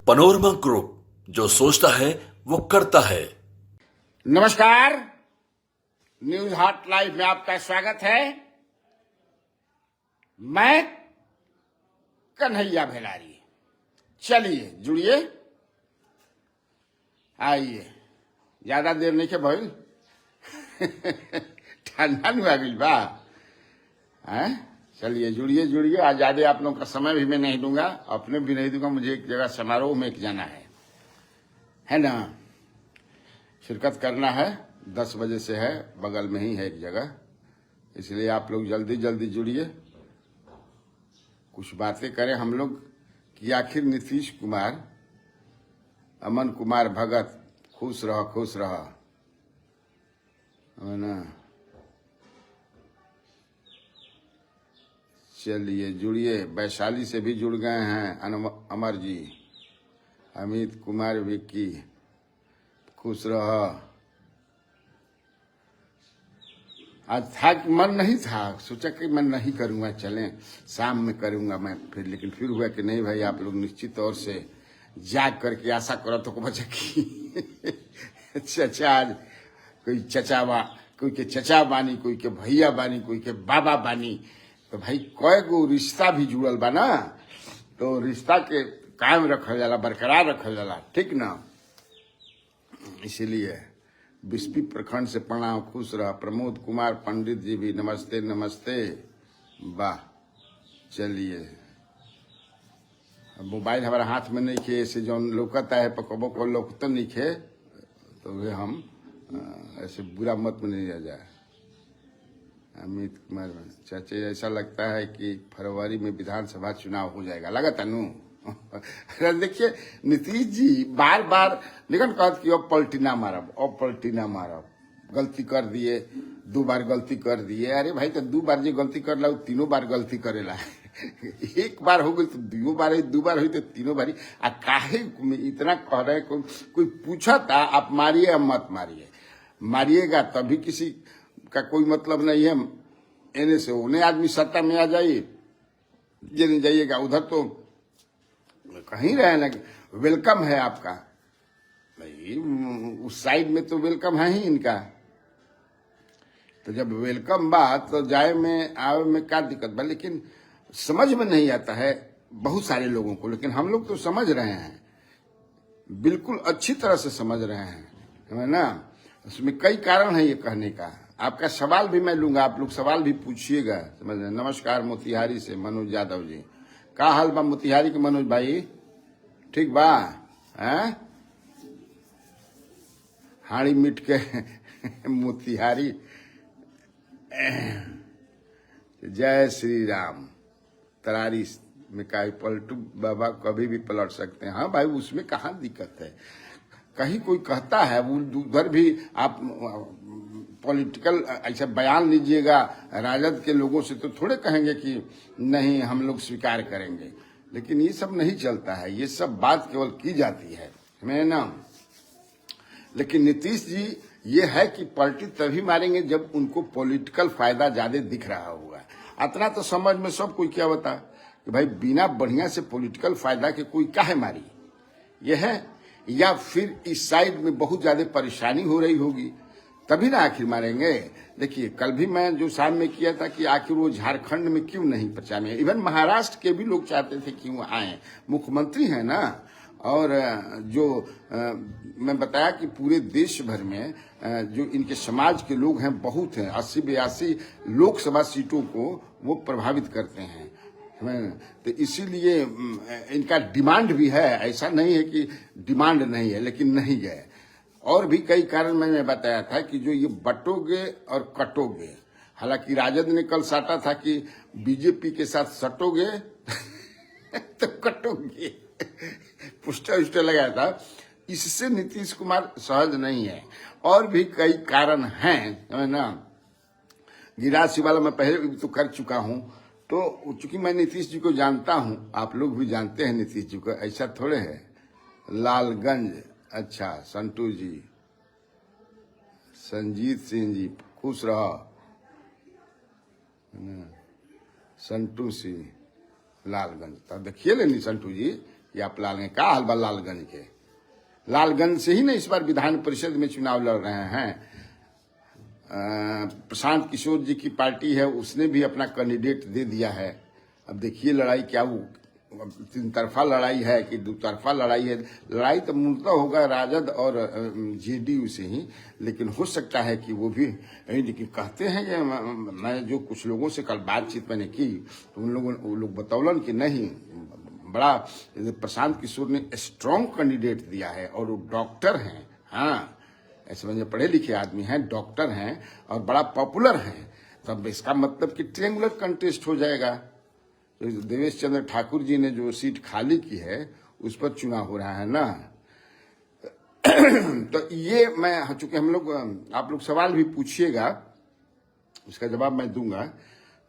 Panorama group, जो सोचता है वो करता है। नमस्कार, न्यूज हॉट लाइव में आपका स्वागत है। मैं कन्हैया भेलारी। चलिए जुड़िए, आइए, ज्यादा देर नहीं के भइल ठंडा नहीं आ गई बा। चलिए जुड़िए जुड़िए। आज ज्यादा आप लोगों का समय भी मैं नहीं दूंगा, अपने भी नहीं दूंगा। मुझे एक जगह समारोह में एक जाना है ना, शिरकत करना है। 10 बजे से है, बगल में ही है एक जगह, इसलिए आप लोग जल्दी जल्दी जुड़िए। कुछ बातें करें हम लोग कि आखिर नीतीश कुमार, अमन कुमार भगत, खुश रह है ना। चलिए जुड़िए। वैशाली से भी जुड़ गए हैं अमर जी, अमित कुमार विक्की, खुश रह। आज था कि मन नहीं था, सोचा कि मैं नहीं करूंगा, चलें शाम में करूंगा मैं फिर, लेकिन फिर हुआ कि नहीं भाई, आप लोग निश्चित तौर से जाग करके आशा करो तो को बचा की चचा, आज कोई कोई के चचा बानी, कोई के भैया बानी, कोई के बाबा बानी, तो भाई कई गो रिश्ता भी जुड़ल बा ना, तो रिश्ता के कायम रखल जाला, बरकरार रखल जाला, ठीक ना। इसीलिए बिस्पी प्रखंड से प्रणाम, खुश रहा। प्रमोद कुमार पंडित जी भी नमस्ते नमस्ते। वाह, चलिए। मोबाइल हमारा हाथ में नहीं खे, ऐसे जो लौकता है पकबो को लौकता नहीं खे, तो वे हम ऐसे बुरा मत में नहीं रह जाए। अमित कुमार चाचे, ऐसा लगता है कि फरवरी में विधानसभा चुनाव हो जाएगा, लगा तनु देखिए नीतीश जी बार बार लेकिन कहत कि अब पलटी ना मारब, गलती कर दिए, 2 बार गलती कर दिए। अरे भाई, तो 2 बार जो गलती कर ला 3 बार गलती करेला एक बार हो गई तो 2 बार, 2 बार हुई तो 3 बार। आ काहे इतना कह रहे, कोई पूछा था आप मारिए या मत मारिए, मारिएगा तभी किसी का कोई मतलब नहीं है। एने से ओने आदमी सत्ता में आ जाइए, ये नहीं जाइएगा उधर, तो कहीं रहे ना, वेलकम है आपका भाई, उस साइड में तो वेलकम है ही इनका। तो जब वेलकम बात, तो जाए में आवे में क्या दिक्कत बा, लेकिन समझ में नहीं आता है बहुत सारे लोगों को। लेकिन हम लोग तो समझ रहे हैं, बिल्कुल अच्छी तरह से समझ रहे हैं, है ना। उसमें कई कारण है ये कहने का। आपका सवाल भी मैं लूंगा, आप लोग सवाल भी पूछिएगा, समझ रहे। नमस्कार मोतिहारी से मनोज यादव जी, का हाल बा मोतिहारी के मनोज भाई, ठीक बा? हाड़ी मिट के मोतिहारी। जय श्री राम। तरारी में का पलटू बाबा कभी भी पलट सकते हैं। हाँ भाई, उसमें कहाँ दिक्कत है। कहीं कोई कहता है वो उधर भी आप पॉलिटिकल ऐसा बयान लीजिएगा राजद के लोगों से, तो थोड़े कहेंगे कि नहीं हम लोग स्वीकार करेंगे। लेकिन ये सब नहीं चलता है, ये सब बात केवल की जाती है, मैं ना। लेकिन नीतीश जी ये है कि पलटी तभी मारेंगे जब उनको पॉलिटिकल फायदा ज्यादा दिख रहा होगा। इतना तो समझ में सब कोई क्या बता कि भाई बिना बढ़िया से पॉलिटिकल फायदा के कोई काहे मारी, ये है। या फिर इस साइड में बहुत ज्यादा परेशानी हो रही होगी, तभी ना आखिर मारेंगे। देखिए कल भी मैं जो शाम में किया था कि आखिर वो झारखंड में क्यों नहीं प्रचार में, इवन महाराष्ट्र के भी लोग चाहते थे कि वो आए, मुख्यमंत्री है ना। और जो मैं बताया कि पूरे देश भर में जो इनके समाज के लोग हैं बहुत हैं, 80-82 लोकसभा सीटों को वो प्रभावित करते हैं। तो इसीलिए इनका डिमांड भी है, ऐसा नहीं है कि डिमांड नहीं है, लेकिन नहीं गए। और भी कई कारण मैंने बताया था कि जो ये बटोगे और कटोगे। हालांकि राजद ने कल साटा था कि बीजेपी के साथ सटोगे तो कटोगे, पोस्टर उस्टर लगाया था। इससे नीतीश कुमार सहज नहीं है। और भी कई कारण हैं ना। गिरासी वाला मैं पहले भी तो कर चुका हूं, तो चूंकि मैं नीतीश जी को जानता हूं, आप लोग भी जानते हैं नीतीश जी को, ऐसा थोड़े है। लालगंज, अच्छा, संटू जी, संजीत सिंह जी, खुश रहो। संटू सिंह, लालगंज, तो देखिए लेनी संटू जी, ये आप लालगंज का हलवा लालगंज के लालगंज से ही ना इस बार विधान परिषद में चुनाव लड़ रहे हैं। प्रशांत किशोर जी की पार्टी है, उसने भी अपना कैंडिडेट दे दिया है। अब देखिए लड़ाई क्या वो तीन तरफा लड़ाई है कि दो तरफा लड़ाई है। लड़ाई तो मूलतः होगा राजद और जेडीयू से ही, लेकिन हो सकता है कि वो भी लेकिन कहते हैं कि मैं जो कुछ लोगों से कल बातचीत मैंने की तो वो लोग बतौलन कि नहीं, बड़ा प्रशांत किशोर ने स्ट्रांग कैंडिडेट दिया है और वो डॉक्टर हैं। हाँ, ऐसे समझे पढ़े लिखे आदमी हैं, डॉक्टर हैं और बड़ा पॉपुलर हैं। तब इसका मतलब कि ट्रायंगुलर कंटेस्ट हो जाएगा। तो देवेश चंद्र ठाकुर जी ने जो सीट खाली की है उस पर चुनाव हो रहा है ना। तो ये मैं चूंकि हम लोग आप लोग सवाल भी पूछिएगा, उसका जवाब मैं दूंगा।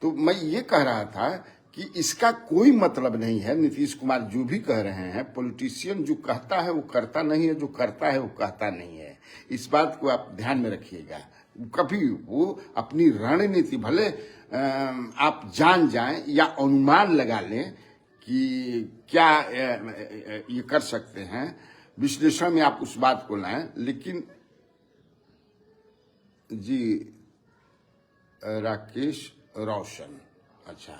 तो मैं ये कह रहा था कि इसका कोई मतलब नहीं है। नीतीश कुमार जो भी कह रहे हैं, पॉलिटिशियन जो कहता है वो करता नहीं है, जो करता है वो कहता नहीं है। इस बात को आप ध्यान में रखिएगा। कभी वो अपनी रणनीति भले आप जान जाएं या अनुमान लगा लें कि क्या ये कर सकते हैं, विश्लेषण में आप उस बात को लाएं। लेकिन जी राकेश रोशन, अच्छा,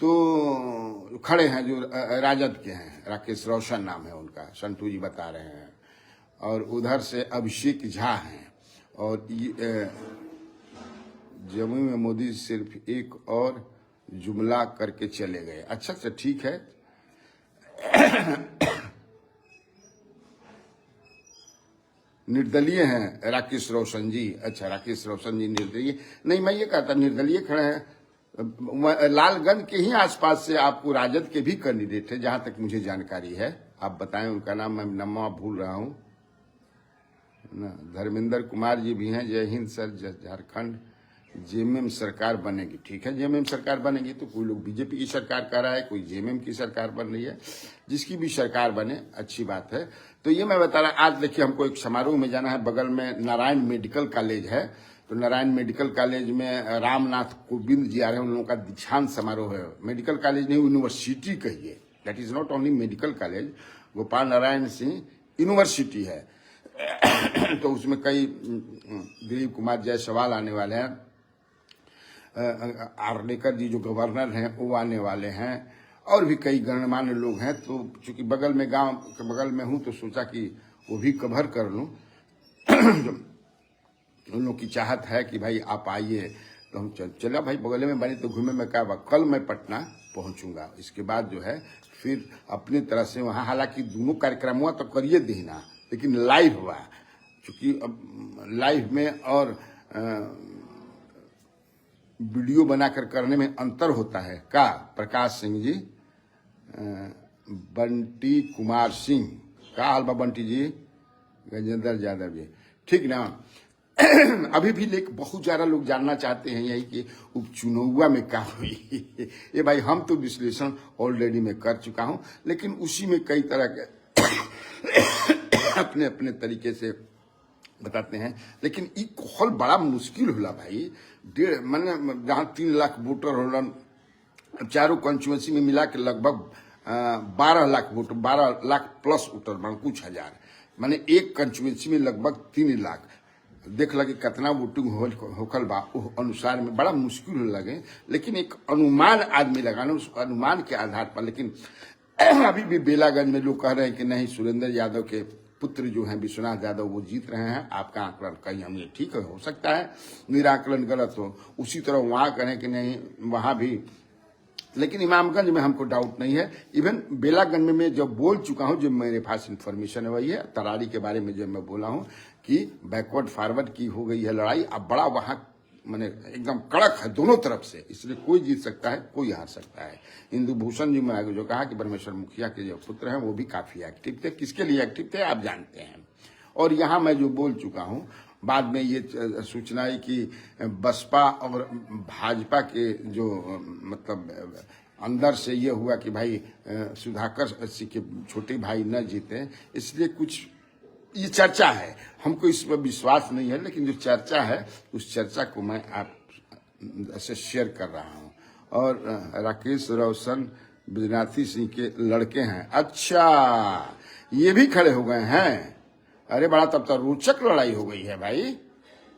तो खड़े हैं जो राजद के हैं, राकेश रोशन नाम है उनका, संतू जी बता रहे हैं। और उधर से अभिषेक झा हैं। और जम्मू में मोदी सिर्फ एक और जुमला करके चले गए। अच्छा अच्छा, ठीक है। निर्दलीय हैं राकेश रोशन जी। अच्छा, राकेश रोशन जी निर्दलीय नहीं, मैं ये कहता निर्दलीय खड़े हैं। लालगंज के ही आसपास से आपको राजद के भी कैंडिडेट है जहां तक मुझे जानकारी है। आप बताएं उनका नाम, मैं नाम भूल रहा हूं ना। धर्मेंद्र कुमार जी भी हैं। जय हिंद सर। झारखंड जेएमएम सरकार बनेगी। ठीक है, जेएमएम सरकार बनेगी तो कोई लोग बीजेपी की सरकार कर रहा है, कोई जेएमएम की सरकार बन रही है। जिसकी भी सरकार बने अच्छी बात है। तो ये मैं बता रहा, आज देखिए हमको एक समारोह में जाना है। बगल में नारायण मेडिकल कॉलेज है, तो नारायण मेडिकल कॉलेज में रामनाथ कोविंद जी आ रहे हैं। उन लोगों का दीक्षांत समारोह है। मेडिकल कॉलेज नहीं, यूनिवर्सिटी कहिए, that is not only medical college, Gopal Narayan Singh university है। तो उसमें कई दिलीप कुमार जायसवाल आने वाले हैं। आर्लेकर जी जो गवर्नर हैं वो आने वाले हैं, और भी कई गणमान्य लोग हैं। तो चूंकि बगल में, गांव के बगल में हूं, तो सोचा कि वो भी कवर कर लूं। उन लोग की चाहत है कि भाई आप आइए, तो हम चला भाई बगल में बनी तो घूमे में क्या। कल मैं पटना पहुंचूंगा, इसके बाद जो है फिर अपनी तरह से वहां, हालांकि दोनों कार्यक्रम हुआ तो करिए देना, लेकिन लाइव हुआ। चूंकि अब लाइव में और वीडियो बनाकर करने में अंतर होता है का। प्रकाश सिंह जी, बंटी कुमार सिंह, का हाल बा बंटी जी? गजेंद्र यादव जी, ठीक ना। अभी भी लेकिन बहुत ज्यादा लोग जानना चाहते हैं यही कि उपचुनाव में क्या हुई। ये भाई हम तो विश्लेषण ऑलरेडी में कर चुका हूं, लेकिन उसी में कई तरह के अपने अपने तरीके से बताते हैं। लेकिन ये कॉल बड़ा मुश्किल होला भाई। मैंने जहां 3 लाख वोटर होला, चारों कॉन्स्टिट्यूएंसी में मिला के लगभग 12 lakh voter, 12 lakh plus voter, मान कुछ हजार, माने एक कॉन्स्टिट्यूएंसी में लगभग 3 लाख। देख लगे कितना वोटिंग होकल बा, उस अनुसार में बड़ा मुश्किल हो लगे। लेकिन एक अनुमान आदमी लगाना, उस अनुमान के आधार पर। लेकिन अभी भी बेलागंज में लोग कह रहे हैं कि नहीं, सुरेंद्र यादव के पुत्र जो हैं विश्वनाथ यादव वो जीत रहे हैं। आपका आंकलन कहीं हमें ठीक हो सकता है, मेरा आंकलन गलत हो। उसी तरह वहां करें कि नहीं, वहां भी। लेकिन इमामगंज में हमको डाउट नहीं है। इवन बेलागंज में मैं जब बोल चुका हूं, जो मेरे पास इंफॉर्मेशन है वही है। तरारी के बारे में जब मैं बोला हूं कि बैकवर्ड फॉरवर्ड की हो गई है लड़ाई, अब बड़ा वहां मैंने एकदम कड़क है दोनों तरफ से, इसलिए कोई जीत सकता है, कोई हार सकता है। इंदु भूषण जी में आगे जो कहा कि परमेश्वर मुखिया के जो पुत्र हैं वो भी काफी एक्टिव थे। किसके लिए एक्टिव थे आप जानते हैं। और यहाँ मैं जो बोल चुका हूँ, बाद में ये सूचना है कि बसपा और भाजपा के जो मतलब अंदर से ये हुआ कि भाई सुधाकर सिंह के छोटे भाई न जीते, इसलिए कुछ ये चर्चा है। हमको इस पर विश्वास नहीं है, लेकिन जो चर्चा है उस चर्चा को मैं आप से शेयर कर रहा हूं। और राकेश रोशन बृजनाथी सिंह के लड़के हैं। अच्छा, ये भी खड़े हो गए हैं। अरे बड़ा तब तो रोचक लड़ाई हो गई है भाई।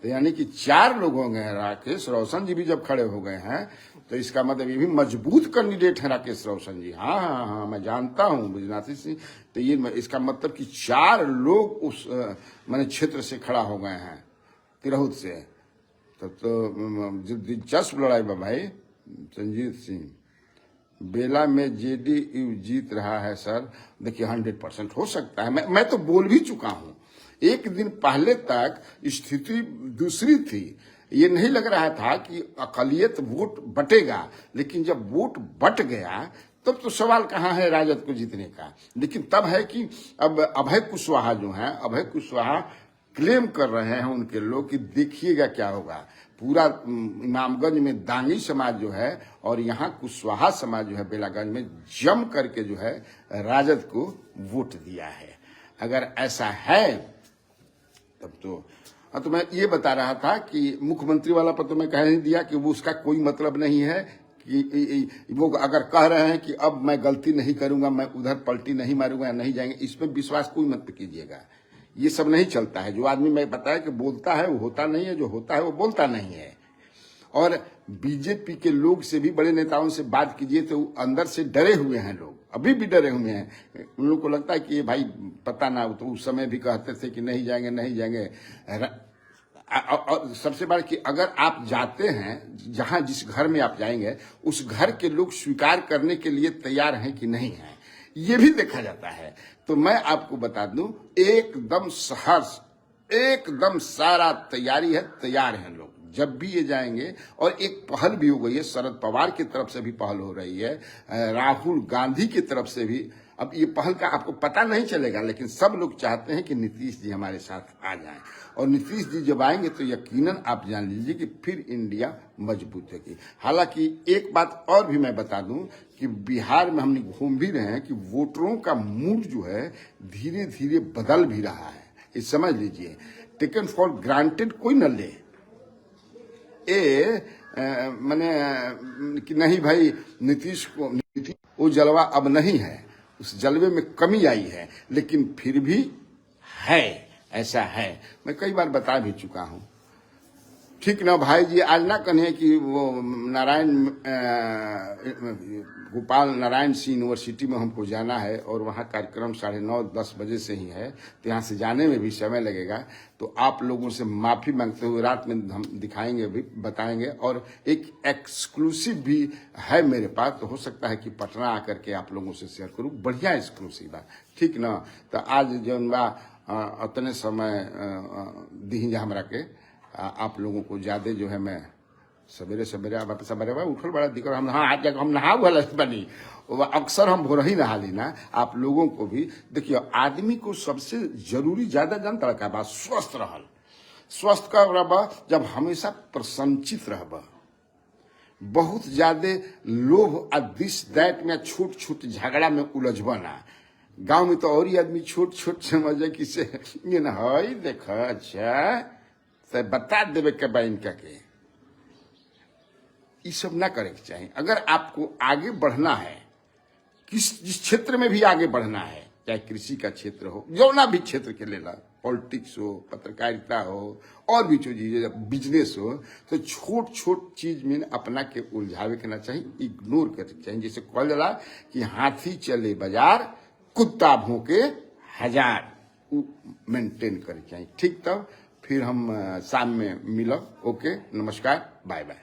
तो यानी कि 4 लोग हो गए हैं। राकेश रोशन जी भी जब खड़े हो गए हैं तो इसका मतलब ये भी मजबूत कैंडिडेट है राकेश रोशन जी। हाँ हाँ हाँ, मैं जानता हूँ बृजनाथी सिंह। तो ये इसका मतलब कि 4 लोग उस माने क्षेत्र से खड़ा हो गए हैं, तिरहुत से। तो दिलचस्प लड़ाई बा भाई। संजीत सिंह, बेला में जेडीयू जीत रहा है सर। देखिए 100% हो सकता है। मैं तो बोल भी चुका हूं। एक दिन पहले तक स्थिति दूसरी थी। ये नहीं लग रहा था कि अकलियत वोट बटेगा, लेकिन जब वोट बट गया तब तो सवाल कहाँ है राजद को जीतने का। लेकिन तब है कि अब अभय कुशवाहा जो है, अभय कुशवाहा क्लेम कर रहे हैं उनके लोग कि देखिएगा क्या होगा। पूरा इमामगंज में दांगी समाज जो है और यहाँ कुशवाहा समाज जो है बेलागंज में जम करके जो है राजद को वोट दिया है। अगर ऐसा है तब तो मैं ये बता रहा था कि मुख्यमंत्री वाला पर तो मैं कह नहीं दिया कि वो उसका कोई मतलब नहीं है कि वो अगर कह रहे हैं कि अब मैं गलती नहीं करूंगा, मैं उधर पलटी नहीं मारूंगा या नहीं जाएंगे, इसमें विश्वास कोई मत कीजिएगा। ये सब नहीं चलता है। जो आदमी मैं बताया कि बोलता है वो होता नहीं है, जो होता है वो बोलता नहीं है। और बीजेपी के लोग से भी, बड़े नेताओं से बात कीजिए तो अंदर से डरे हुए हैं लोग, अभी भी डरे हुए हैं। उन लोगों को लगता है कि ये भाई पता ना, तो उस समय भी कहते थे कि नहीं जाएंगे नहीं जाएंगे। और सबसे बड़ा कि अगर आप जाते हैं जहां जिस घर में आप जाएंगे, उस घर के लोग स्वीकार करने के लिए तैयार हैं कि नहीं है, ये भी देखा जाता है। तो मैं आपको बता दूं, एकदम सहर्ष, एकदम सारा तैयारी है, तैयार हैं लोग जब भी ये जाएंगे। और एक पहल भी हो गई है, शरद पवार की तरफ से भी पहल हो रही है, राहुल गांधी की तरफ से भी। अब ये पहल का आपको पता नहीं चलेगा, लेकिन सब लोग चाहते हैं कि नीतीश जी हमारे साथ आ जाएं। और नीतीश जी जब आएंगे तो यकीनन आप जान लीजिए कि फिर इंडिया मजबूत होगी। हालांकि एक बात और भी मैं बता दूं कि बिहार में हमने घूम भी रहे हैं कि वोटरों का मूड जो है धीरे धीरे बदल भी रहा है। ये समझ लीजिए, टेकन फॉर ग्रांटेड कोई न ले मैंने कि नहीं भाई नीतीश वो जलवा अब नहीं है, उस जलवे में कमी आई है, लेकिन फिर भी है, ऐसा है। मैं कई बार बता भी चुका हूं। ठीक ना भाई जी, आज ना कहें कि वो गोपाल नारायण सिंह यूनिवर्सिटी में हमको जाना है और वहाँ कार्यक्रम 9:30-10 बजे से ही है, तो यहाँ से जाने में भी समय लगेगा। तो आप लोगों से माफी मांगते हुए रात में हम दिखाएंगे भी, बताएंगे। और एक एक्सक्लूसिव भी है मेरे पास, तो हो सकता है कि पटना आकर के आप लोगों से शेयर करूँ। बढ़िया एक्सक्लूसिव है, ठीक ना। तो आज जौन बा उतने समय दी हमरा के आप लोगों को ज्यादा जो है मैं सवेरे सवेरे उठल बड़ा दिक्कत। हम आज हम नहा वाला बनी, अक्सर हम भोर ही नहा लेना। आप लोगों को भी देखिए, आदमी को सबसे जरूरी ज्यादा जानता का बात स्वस्थ रहल। स्वस्थ का रह जब हमेशा प्रसन्नचित रह, बहुत ज्यादा लोभ आ दिस दैट में छोट छोट झगड़ा में उलझबना। गांव में तो और ही आदमी छोट छोट समझे कि से ये ना है, देख अच्छा तो बता देवे के बा इनका के, ये सब ना करे के चाहिए। अगर आपको आगे बढ़ना है, जिस क्षेत्र में भी आगे बढ़ना है, चाहे कृषि का क्षेत्र हो, जो ना भी क्षेत्र के लेला, पॉलिटिक्स हो, पत्रकारिता हो, और भी चीज बिजनेस हो, तो छोट छोट चीज में अपना के उलझावे के ना चाहिए, इग्नोर करे चाहिए। जैसे कहल जाला कि हाथी चले बाजार, कुत्ता भौंके हजार, मेंटेन करे चाहिए। ठीक, तब फिर हम शाम में मिलब। ओके, नमस्कार, बाय बाय।